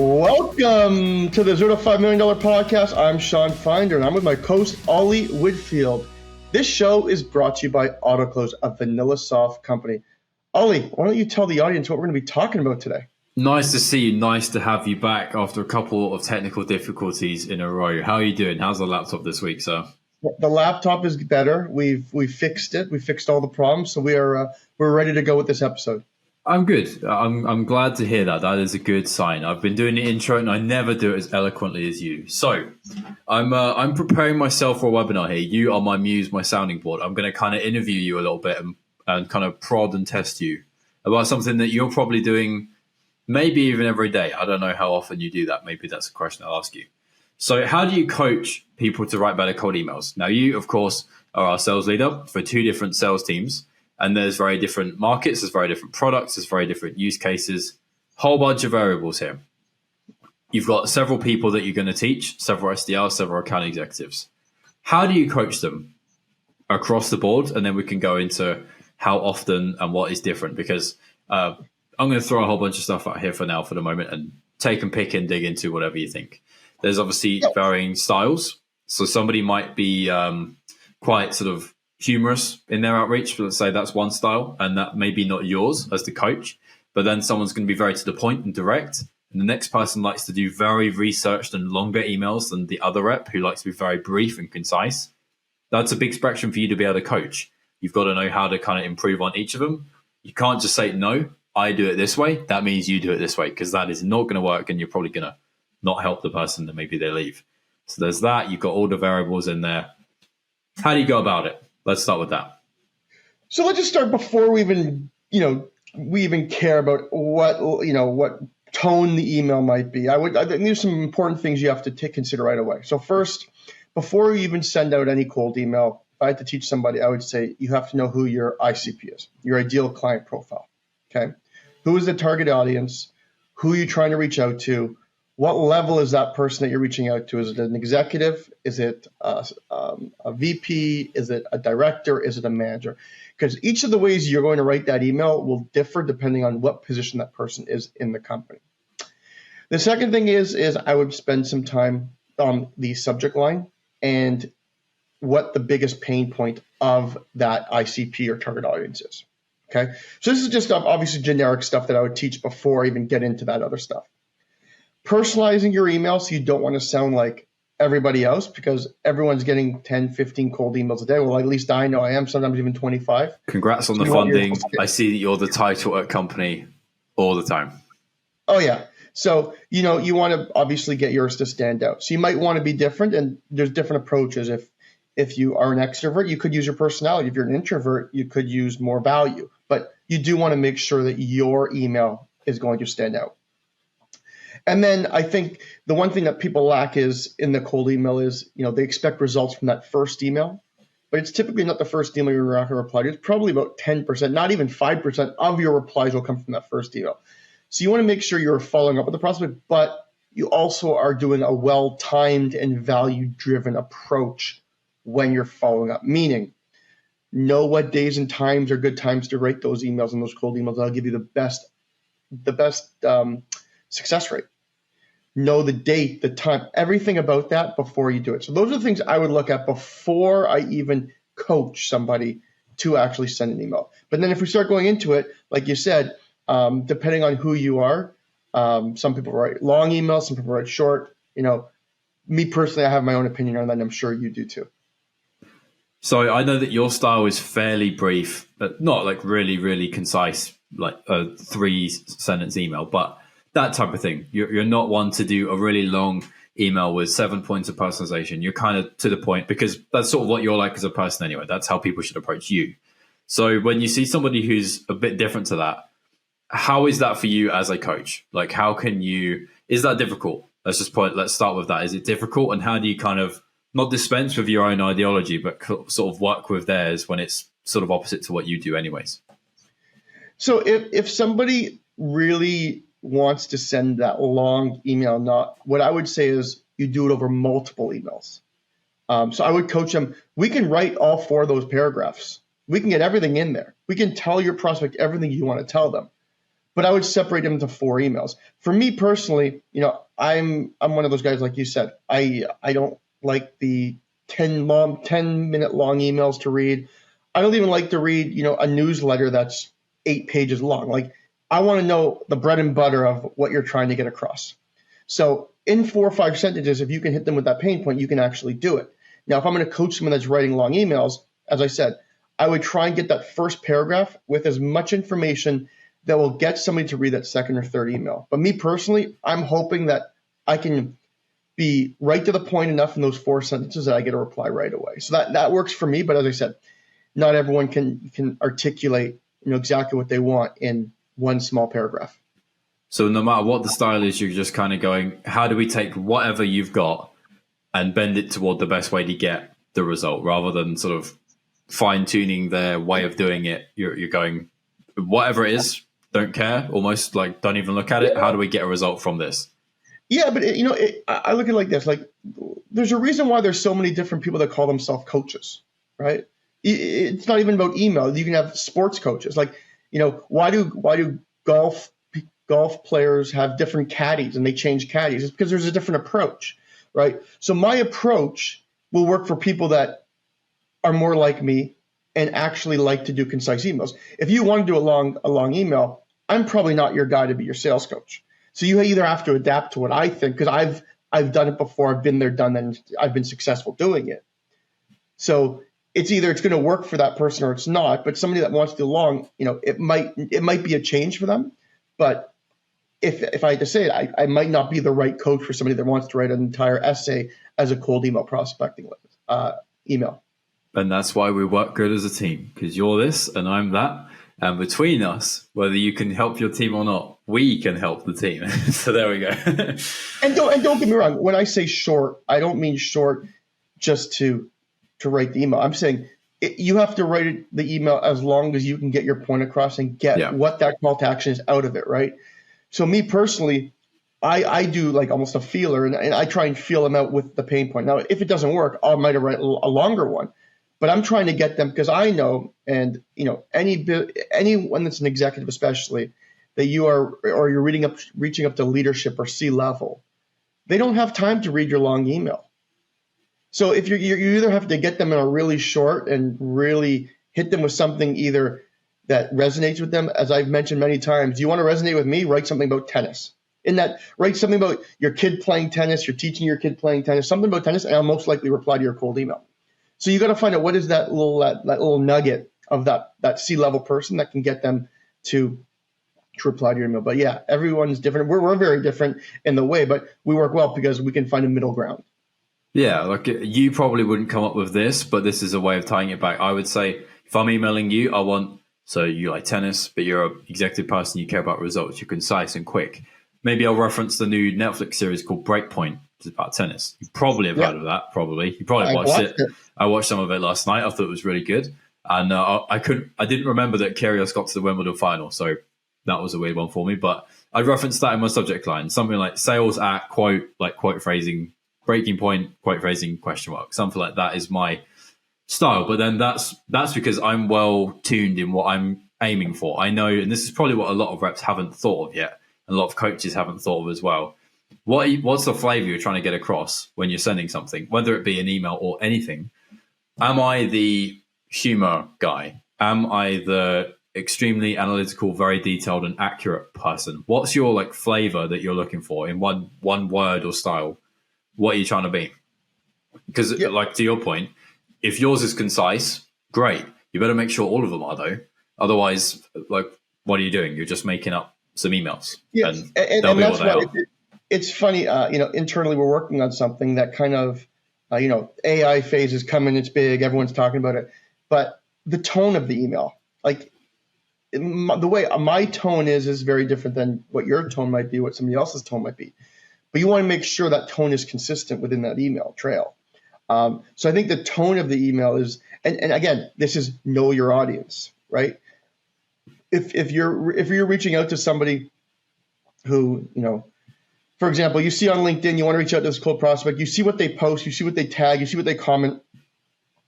Welcome to the $0 to $5 million podcast. I'm Sean Finder, and I'm with my co-host, Ollie Whitfield. This show is brought to you by Autoklose, a vanilla soft company. Ollie, why don't you tell the audience what we're going to be talking about today? Nice to see you. Nice to have you back after a couple of technical difficulties in a row. How are you doing? How's the laptop this week, sir? The laptop is better. We've fixed it. We fixed all the problems, so we're ready to go with this episode. I'm good. I'm glad to hear that. That is a good sign. I've been doing the intro, and I never do it as eloquently as you. So, I'm preparing myself for a webinar here. You are my muse, my sounding board. I'm going to kind of interview you a little bit and kind of prod and test you about something that you're probably doing, maybe even every day. I don't know how often you do that. Maybe that's a question I'll ask you. So, how do you coach people to write better cold emails? Now, you, of course, are our sales leader for two different sales teams. And there's very different markets, there's very different products, there's very different use cases, whole bunch of variables here. You've got several people that you're going to teach, several SDRs, several account executives. How do you coach them across the board? And then we can go into how often and what is different, because I'm going to throw a whole bunch of stuff out here for now, for the moment, and take and pick and dig into whatever you think. There's obviously varying styles. So somebody might be quite sort of humorous in their outreach, but let's say that's one style, and that may be not yours as the coach, but then someone's going to be very to the point and direct, and the next person likes to do very researched and longer emails than the other rep, who likes to be very brief and concise. That's a big spectrum for you to be able to coach. You've got to know how to kind of improve on each of them. You can't just say, no, I do it this way. That means you do it this way, because that is not going to work, and you're probably going to not help the person that maybe they leave. So there's that. You've got all the variables in there. How do you go about it? Let's start with that. So let's just start before we even care about what tone the email might be. I think there's some important things you have to consider right away. So first, before you even send out any cold email, if I had to teach somebody, I would say you have to know who your ICP is, your ideal client profile. Okay, who is the target audience? Who are you trying to reach out to? What level is that person that you're reaching out to? Is it an executive? Is it a VP? Is it a director? Is it a manager? Because each of the ways you're going to write that email will differ depending on what position that person is in the company. The second thing is I would spend some time on the subject line and what the biggest pain point of that ICP or target audience is. Okay, so this is just obviously generic stuff that I would teach before I even get into that other stuff. Personalizing your email so you don't want to sound like everybody else, because everyone's getting 10, 15 cold emails a day. Well, at least I know I am, sometimes even 25. Congrats on the funding. I see that you're the title at company all the time. Oh, yeah. So, you want to obviously get yours to stand out. So you might want to be different, and there's different approaches. If you are an extrovert, you could use your personality. If you're an introvert, you could use more value. But you do want to make sure that your email is going to stand out. And then I think the one thing that people lack is in the cold email is, they expect results from that first email, but it's typically not the first email you're not going to reply to. It's probably about 10%, not even 5% of your replies will come from that first email. So you want to make sure you're following up with the prospect, but you also are doing a well-timed and value-driven approach when you're following up, meaning know what days and times are good times to write those emails and those cold emails. That'll give you the best success rate. Know the date, the time, everything about that before you do it. So those are the things I would look at before I even coach somebody to actually send an email. But then if we start going into it, like you said, depending on who you are, some people write long emails, some people write short. Me personally, I have my own opinion on that, and I'm sure you do too. So I know that your style is fairly brief, but not like really, really concise, like a 3-sentence email, but that type of thing. You're not one to do a really long email with 7 points of personalization. You're kind of to the point, because that's sort of what you're like as a person anyway. That's how people should approach you. So when you see somebody who's a bit different to that, how is that for you as a coach? Like, is that difficult? Let's start with that. Is it difficult? And how do you kind of not dispense with your own ideology, but sort of work with theirs when it's sort of opposite to what you do anyways? So if somebody really wants to send that long email, what I would say is you do it over multiple emails. So I would coach them. We can write all 4 of those paragraphs. We can get everything in there. We can tell your prospect everything you want to tell them. but I would separate them into 4 emails. For me personally, I'm one of those guys like you said. I don't like the 10-minute long emails to read. I don't even like to read, a newsletter that's 8 pages long. Like, I want to know the bread and butter of what you're trying to get across. So in 4 or 5 sentences, if you can hit them with that pain point, you can actually do it. Now, if I'm going to coach someone that's writing long emails, as I said, I would try and get that first paragraph with as much information that will get somebody to read that second or third email. But me personally, I'm hoping that I can be right to the point enough in those 4 sentences that I get a reply right away. So that works for me. But as I said, not everyone can articulate exactly what they want in one small paragraph. So no matter what the style is, you're just kind of going, how do we take whatever you've got and bend it toward the best way to get the result, rather than sort of fine tuning their way of doing it. You're going, whatever it is, don't care, almost like don't even look at it. How do we get a result from this? Yeah, but I look at it like this. Like, there's a reason why there's so many different people that call themselves coaches, right? It's not even about email. You can have sports coaches. Like, why do golf players have different caddies and they change caddies? It's because there's a different approach, right? So my approach will work for people that are more like me and actually like to do concise emails. If you want to do a long email, I'm probably not your guy to be your sales coach. So you either have to adapt to what I think, because I've done it before. I've been there, done that, and I've been successful doing it. So it's either it's going to work for that person or it's not. But somebody that wants to do long, it might be a change for them. But if I had to say it, I might not be the right coach for somebody that wants to write an entire essay as a cold email prospecting email. And that's why we work good as a team, because you're this and I'm that. And between us, whether you can help your team or not, we can help the team. So there we go. And don't get me wrong. When I say short, I don't mean short just to write the email. I'm saying you have to write the email as long as you can get your point across and get what that call to action is out of it, right? So me personally, I do like almost a feeler, and I try and feel them out with the pain point. Now, if it doesn't work, I might write a longer one. But I'm trying to get them, because I know, and anyone that's an executive especially, that you're reaching up to leadership or C-level, they don't have time to read your long email. So if you either have to get them in a really short and really hit them with something either that resonates with them, as I've mentioned many times. You want to resonate with me? Write something about tennis. Write something about your kid playing tennis, you're teaching your kid playing tennis, something about tennis, and I'll most likely reply to your cold email. So you got to find out what is that little nugget of that C-level person that can get them to reply to your email. But yeah, everyone's different. We're very different in the way, but we work well because we can find a middle ground. Yeah, like you probably wouldn't come up with this, but this is a way of tying it back. I would say if I'm emailing you, so you like tennis, but you're an executive person, you care about results, you're concise and quick. Maybe I'll reference the new Netflix series called Breakpoint. It's about tennis. You probably have heard of that, probably. You probably watched it. I watched some of it last night. I thought it was really good. And I didn't remember that Kyrgios got to the Wimbledon final, so that was a weird one for me. But I referenced that in my subject line, something like sales at quote phrasing, breaking point, quote phrasing, question mark. Something like that is my style. But then that's because I'm well tuned in what I'm aiming for. I know, and this is probably what a lot of reps haven't thought of yet, and a lot of coaches haven't thought of as well. What's the flavor you're trying to get across when you're sending something, whether it be an email or anything? Am I the humor guy? Am I the extremely analytical, very detailed and accurate person? What's your flavor that you're looking for in one word or style? What are you trying to be? Because to your point, if yours is concise, great. You better make sure all of them are though. Otherwise, what are you doing? You're just making up some emails. Yes, and that's why it's funny. Internally we're working on something that kind of, AI phase is coming. It's big. Everyone's talking about it. But the tone of the email, the way my tone is very different than what your tone might be, what somebody else's tone might be. But you want to make sure that tone is consistent within that email trail. So I think the tone of the email is, and again, this is know your audience, right? If you're reaching out to somebody who, for example, you see on LinkedIn, you want to reach out to this cold prospect, you see what they post, you see what they tag, you see what they comment,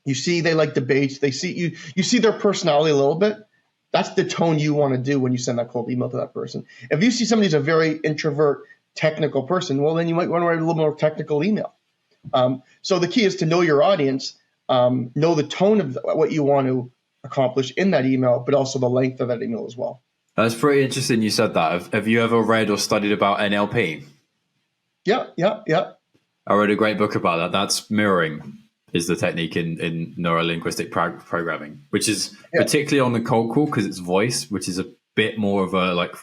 you see they like debates, you see their personality a little bit. That's the tone you want to do when you send that cold email to that person. If you see somebody's a very introvert, technical person, well, then you might want to write a little more technical email. So the key is to know your audience, know the tone of what you want to accomplish in that email, but also the length of that email as well. That's pretty interesting you said that. Have you ever read or studied about NLP? Yeah. I read a great book about that. That's mirroring is the technique in neuro-linguistic programming, which is particularly on the cold call because it's voice, which is a bit more of a, like,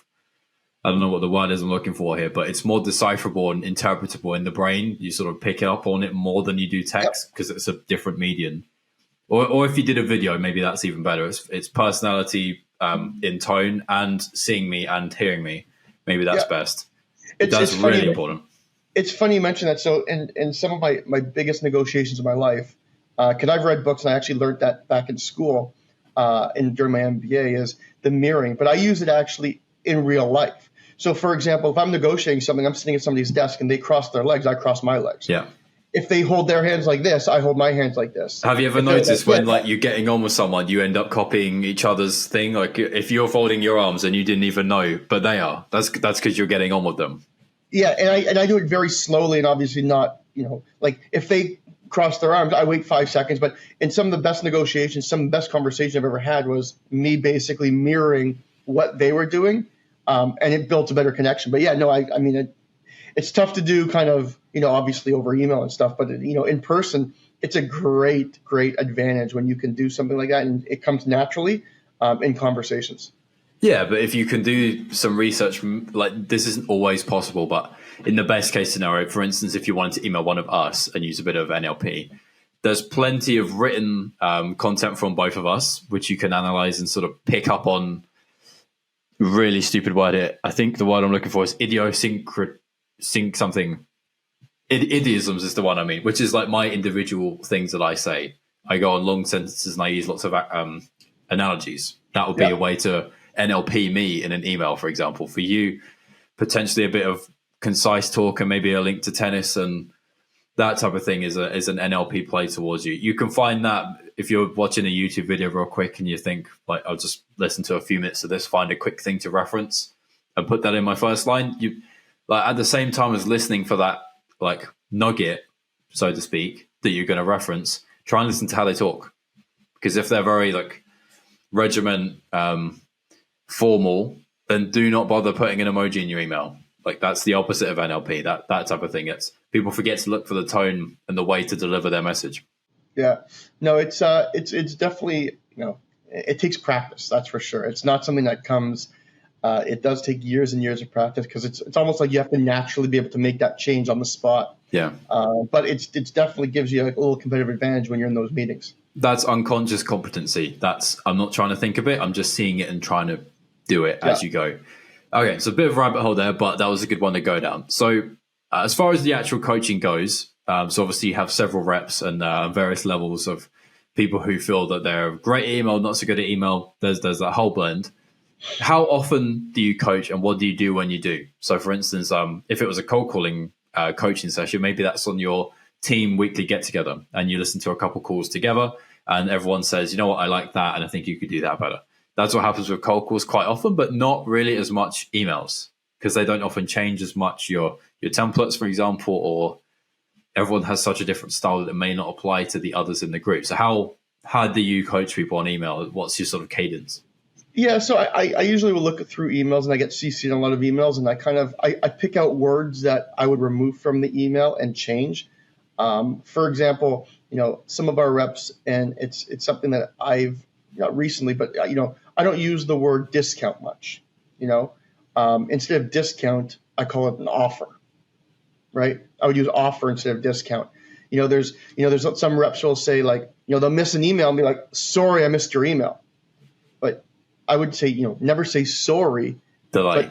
I don't know what the word is I'm looking for here, but it's more decipherable and interpretable in the brain. You sort of pick up on it more than you do text because it's a different medium. Or if you did a video, maybe that's even better. It's personality in tone and seeing me and hearing me. Maybe that's best. That's really important. It's funny you mention that. So in some of my biggest negotiations of my life, because I've read books and I actually learned that back in school and during my MBA, is the mirroring. But I use it actually in real life. So, for example, if I'm negotiating something, I'm sitting at somebody's desk and they cross their legs, I cross my legs. Yeah. If they hold their hands like this, I hold my hands like this. Have you ever noticed when like you're getting on with someone, you end up copying each other's thing? Like if you're folding your arms and you didn't even know, but they are. That's because you're getting on with them. Yeah, and I do it very slowly and obviously not, like if they cross their arms, I wait 5 seconds. But in some of the best negotiations, some of the best conversation I've ever had was me basically mirroring what they were doing, and it built a better connection. But yeah, no, I mean, it's tough to do kind of, obviously over email and stuff, but in person, it's a great advantage when you can do something like that and it comes naturally in conversations. Yeah, but if you can do some research, like this isn't always possible, but in the best case scenario, for instance, if you wanted to email one of us and use a bit of NLP, there's plenty of written content from both of us, which you can analyze and sort of pick up on. Really stupid word here. I think the word I'm looking for is Idiosyncrasisms is the one I mean, which is like my individual things that I say. I go on long sentences and I use lots of analogies. That would be a way to NLP me in an email, for example. For you, potentially a bit of concise talk and maybe a link to tennis and that type of thing is an NLP play towards you. You can find that if you're watching a YouTube video real quick and you think, like, I'll just listen to a few minutes of this, find a quick thing to reference and put that in my first line. You like at the same time as listening for that like nugget, so to speak, that you're going to reference, try and listen to how they talk. Because if they're very like regiment, formal, then do not bother putting an emoji in your email. Like that's the opposite of NLP, that type of thing. It's people forget to look for the tone and the way to deliver their message. Yeah, no, it's definitely, it takes practice. That's for sure. It's not something that comes, it does take years and years of practice because it's almost like you have to naturally be able to make that change on the spot. Yeah. But it's definitely gives you like a little competitive advantage when you're in those meetings. That's unconscious competency. I'm not trying to think of it. I'm just seeing it and trying to do it as you go. Okay, so a bit of a rabbit hole there, but that was a good one to go down. So as far as the actual coaching goes, so obviously you have several reps and various levels of people who feel that they're great at email, not so good at email. There's that whole blend. How often do you coach and what do you do when you do? So for instance, if it was a cold calling coaching session, maybe that's on your team weekly get together and you listen to a couple calls together and everyone says, you know what, I like that and I think you could do that better. That's what happens with cold calls quite often, but not really as much emails because they don't often change as much your templates, for example, or everyone has such a different style that it may not apply to the others in the group. So how do you coach people on email? What's your sort of cadence? Yeah, so I usually will look through emails and I get CC'd on a lot of emails and I pick out words that I would remove from the email and change. For example, some of our reps, and it's something that I've not recently, but I don't use the word discount much. Instead of discount, I call it an offer. Right? I would use offer instead of discount. There's some reps will say like, they'll miss an email and be like, sorry, I missed your email. But I would say, never say sorry. Delay.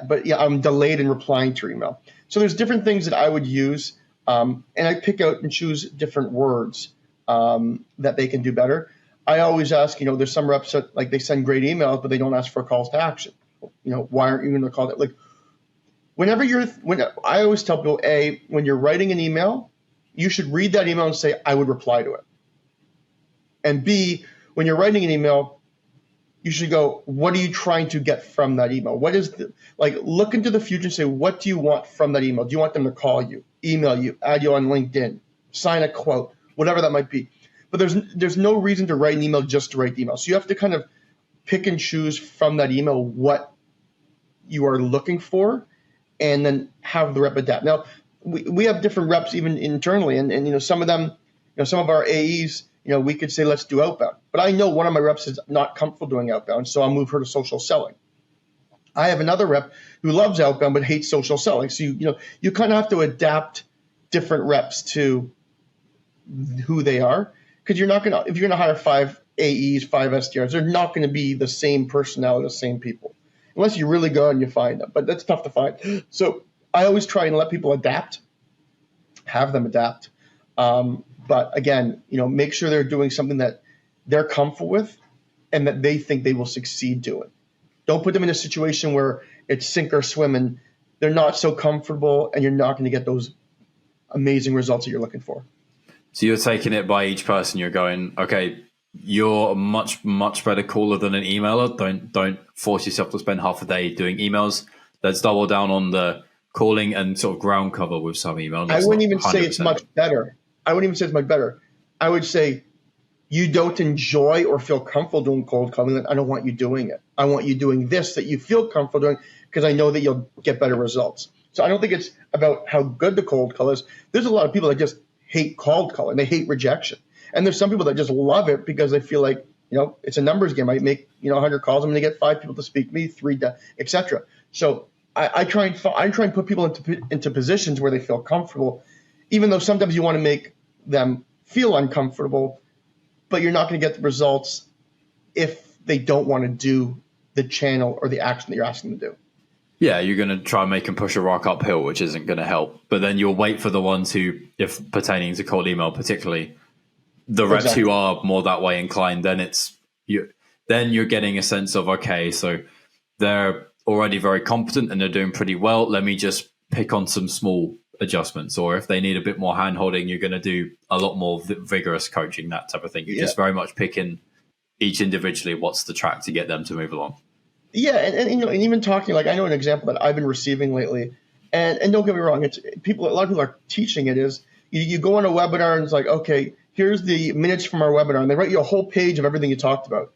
But I'm delayed in replying to your email. So there's different things that I would use, and I pick out and choose different words that they can do better. I always ask, there's some reps that like they send great emails, but they don't ask for calls to action. Why aren't you going to call that? Like, when I always tell people, when you're writing an email, you should read that email and say, I would reply to it. And B, when you're writing an email, you should go, what are you trying to get from that email? What is look into the future and say, what do you want from that email? Do you want them to call you, email you, add you on LinkedIn, sign a quote, whatever that might be? But there's no reason to write an email just to write the email. So you have to kind of pick and choose from that email what you are looking for, and then have the rep adapt. Now, we have different reps even internally, and some of them, some of our AEs, we could say, let's do outbound. But I know one of my reps is not comfortable doing outbound, so I'll move her to social selling. I have another rep who loves outbound but hates social selling. So you kind of have to adapt different reps to who they are, because if you're going to hire 5 AEs, 5 SDRs, they're not going to be the same personality, the same people, unless you really go and you find them. But that's tough to find. So I always try and let people adapt, have them adapt. But again, make sure they're doing something that they're comfortable with and that they think they will succeed doing. Don't put them in a situation where it's sink or swim and they're not so comfortable and you're not going to get those amazing results that you're looking for. So you're taking it by each person. You're going, okay, you're a much, much better caller than an emailer. Don't force yourself to spend half a day doing emails. Let's double down on the calling and sort of ground cover with some email. I wouldn't even say it's much better. I would say you don't enjoy or feel comfortable doing cold calling, then I don't want you doing it. I want you doing this that you feel comfortable doing, because I know that you'll get better results. So I don't think it's about how good the cold call is. There's a lot of people that just hate cold calling. They hate rejection. And there's some people that just love it because they feel like, it's a numbers game. I make, 100 calls. I'm going to get 5 people to speak to me, 3, etc. So I try and put people into positions where they feel comfortable, even though sometimes you want to make them feel uncomfortable, but you're not going to get the results if they don't want to do the channel or the action that you're asking them to do. Yeah, you're going to try and make them push a rock uphill, which isn't going to help. But then you'll wait for the ones who, if pertaining to cold email particularly, the reps who are more that way inclined, then you're getting a sense of, okay, so they're already very competent and they're doing pretty well. Let me just pick on some small adjustments. Or if they need a bit more hand holding, you're going to do a lot more vigorous coaching, that type of thing. You're just very much picking each individually what's the track to get them to move along. Yeah, and even talking, I know an example that I've been receiving lately, and don't get me wrong, it's a lot of people are teaching it, is you go on a webinar and it's like, okay, here's the minutes from our webinar, and they write you a whole page of everything you talked about.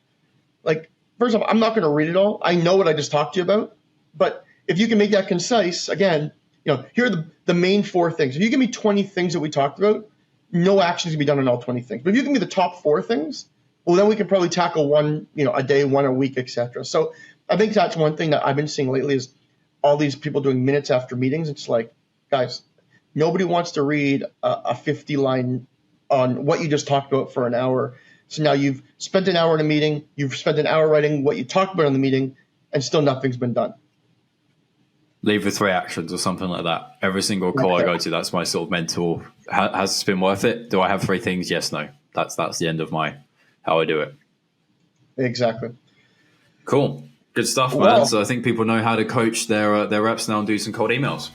First off, I'm not going to read it all. I know what I just talked to you about, but if you can make that concise, again, here are the main 4 things. If you give me 20 things that we talked about, no action is going to be done on all 20 things. But if you give me the top 4 things, well, then we can probably tackle one, a day, one a week, etc. So I think that's one thing that I've been seeing lately is all these people doing minutes after meetings. It's like, guys, nobody wants to read a 50-line on what you just talked about for an hour. So now you've spent an hour in a meeting, you've spent an hour writing what you talked about in the meeting, and still nothing's been done. Leave with 3 actions or something like that. Every single call I go to, that's my sort of mental. Has this been worth it? Do I have 3 things? Yes, no. That's the end of how I do it. Exactly. Cool. Good stuff, man. So I think people know how to coach their reps now and do some cold emails.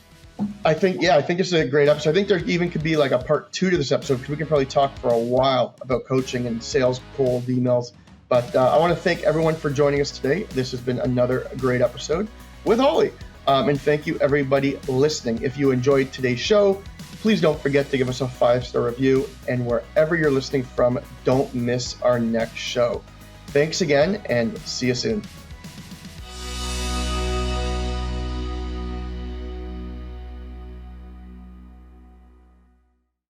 I think this is a great episode. I think there even could be a part 2 to this episode, because we can probably talk for a while about coaching and sales cold emails. But I want to thank everyone for joining us today. This has been another great episode with Holly. And thank you, everybody listening. If you enjoyed today's show, please don't forget to give us a 5-star review. And wherever you're listening from, don't miss our next show. Thanks again, and see you soon.